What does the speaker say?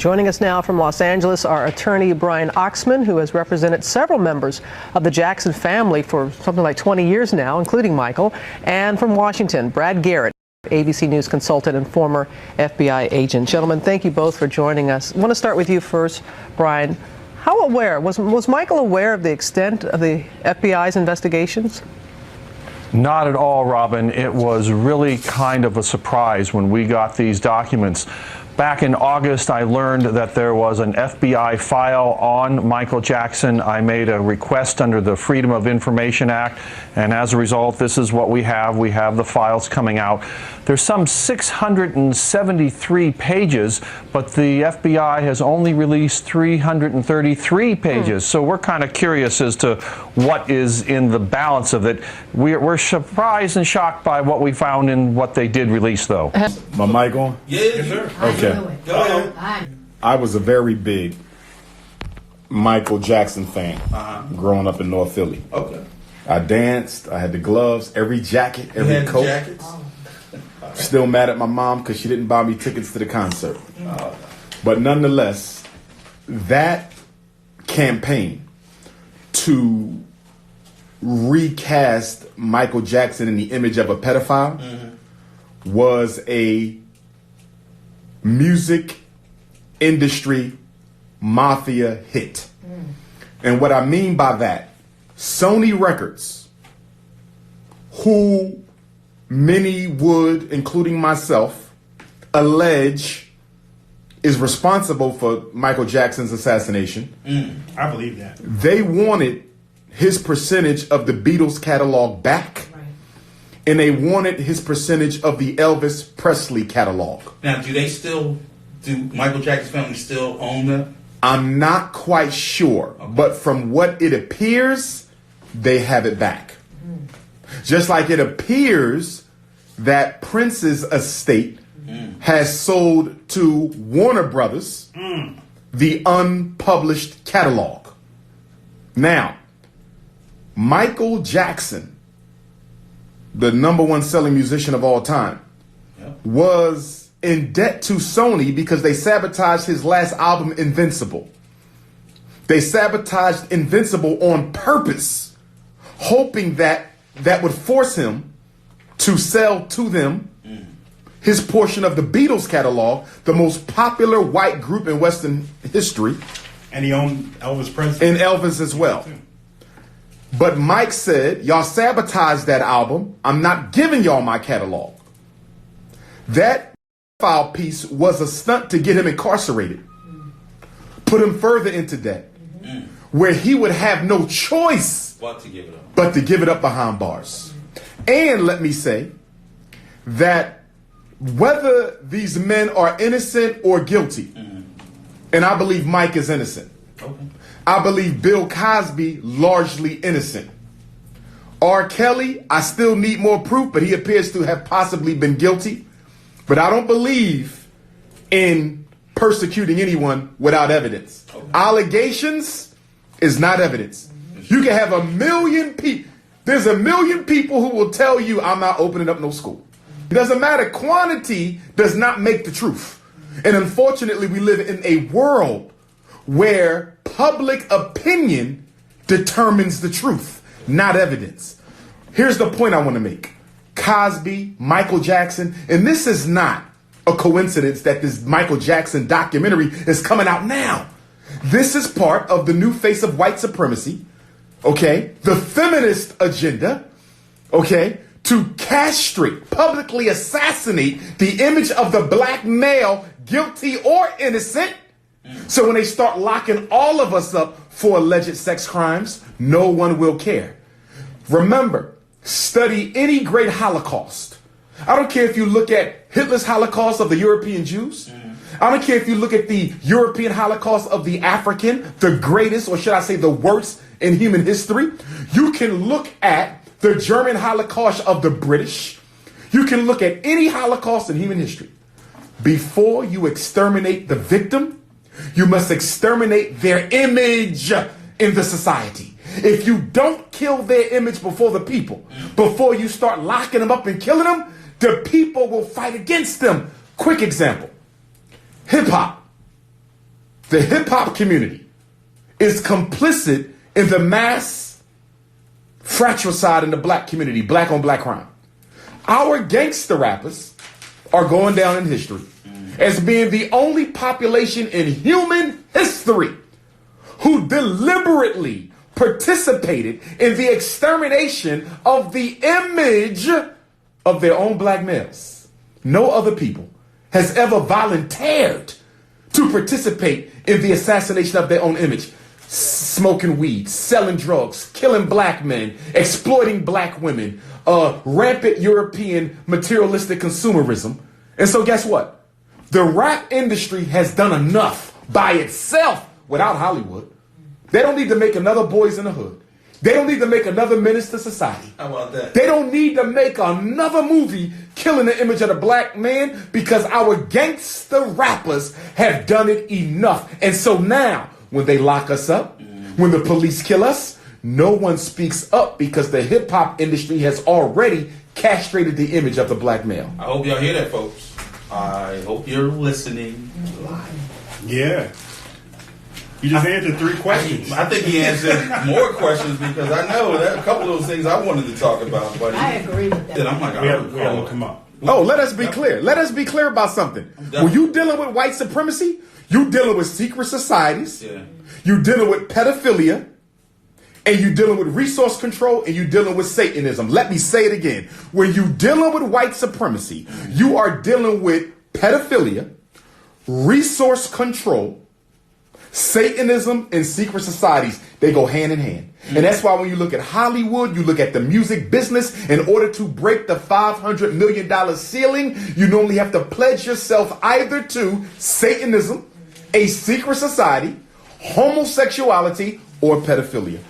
Joining us now from Los Angeles, our attorney Brian Oxman, who has represented several members of the Jackson family for something like 20 years now, including Michael. And from Washington, Brad Garrett, ABC News consultant and former FBI agent. Gentlemen, thank you both for joining us. I want to start with you first, Brian. How aware, was Michael aware of the extent of the FBI's investigations? Not at all, Robin. It was really kind of a surprise when we got these documents. Back in August, I learned that there was an FBI file on Michael Jackson. I made a request under the Freedom of Information Act, and as a result, this is what we have. We have the files coming out. There's some 673 pages, but the FBI has only released 333 pages. So we're kind of curious as to what is in the balance of it. We're surprised and shocked by what we found in what they did release, though. My mic on? Yes, sir. Okay. Go ahead. I was a very big Michael Jackson fan growing up in North Philly. Okay. I danced. I had the gloves, every jacket, every You had coat. jackets? Still mad at my mom because she didn't buy me tickets to the concert. But nonetheless, that campaign to recast Michael Jackson in the image of a pedophile was a music industry mafia hit. And what I mean by that, Sony Records, who many would, including myself, allege is responsible for Michael Jackson's assassination. I believe that. They wanted his percentage of the Beatles catalog back. And they wanted his percentage of the Elvis Presley catalog. Now, do Michael Jackson's family still own that? I'm not quite sure, but from what it appears, they have it back. Just like it appears that Prince's estate has sold to Warner Brothers the unpublished catalog. Now, Michael Jackson, the #1 selling musician of all time, was in debt to Sony because they sabotaged his last album, Invincible. They sabotaged Invincible on purpose, hoping that that would force him to sell to them his portion of the Beatles catalog, the most popular white group in Western history. And he owned Elvis Presley. And Elvis as well. But Mike said, y'all sabotaged that album. I'm not giving y'all my catalog. That file piece was a stunt to get him incarcerated. Put him further into debt. Where he would have no choice But to give it up. but to give it up behind bars. And let me say that whether these men are innocent or guilty, and I believe Mike is innocent. I believe Bill Cosby largely innocent. R. Kelly, I still need more proof, but he appears to have possibly been guilty. But I don't believe in persecuting anyone without evidence. Allegations is not evidence. You can have 1 million people. There's 1 million people who will tell you I'm not opening up no school. It doesn't matter. Quantity does not make the truth. And unfortunately, we live in a world where public opinion determines the truth, not evidence. Here's the point I want to make. Cosby, Michael Jackson, and this is not a coincidence that this Michael Jackson documentary is coming out now. This is part of the new face of white supremacy, okay? The feminist agenda, okay? To castrate, publicly assassinate the image of the black male, guilty or innocent. So when they start locking all of us up for alleged sex crimes, no one will care. Remember, study any great Holocaust. I don't care if you look at Hitler's Holocaust of the European Jews. I don't care if you look at the European Holocaust of the African, the greatest, or should I say the worst in human history. You can look at the German Holocaust of the British. You can look at any Holocaust in human history. Before you exterminate the victim, you must exterminate their image in the society. If you don't kill their image before the people, before you start locking them up and killing them, the people will fight against them. Quick example. Hip hop. the hip-hop community is complicit in the mass fratricide in the black community, black on black crime. Our gangster rappers are going down in history as being the only population in human history who deliberately participated in the extermination of the image of their own black males. No other people has ever volunteered to participate in the assassination of their own image. Smoking weed, selling drugs, killing black men, exploiting black women, rampant European materialistic consumerism. And so guess what? The rap industry has done enough by itself without Hollywood. They don't need to make another Boys in the Hood. They don't need to make another Menace to Society. How about that? They don't need to make another movie killing the image of the black man, because our gangster rappers have done it enough. And so now, when they lock us up, when the police kill us, no one speaks up because the hip-hop industry has already castrated the image of the black male. I hope y'all hear that, folks. I hope you're listening live. Yeah. You just answered 3 questions. I think he answered more questions, because I know that a couple of those things I wanted to talk about. But I agree with that. Then I'm like, we have to look him up. Oh, let us be clear. Let us be clear about something. When you dealing with white supremacy, you dealing with secret societies, you dealing with pedophilia, and you dealing with resource control, and you dealing with Satanism. Let me say it again. When you dealing with white supremacy, you are dealing with pedophilia, resource control, Satanism, and secret societies. They go hand in hand. And that's why when you look at Hollywood, you look at the music business, in order to break the $500 million ceiling, you normally have to pledge yourself either to Satanism, a secret society, homosexuality, or pedophilia.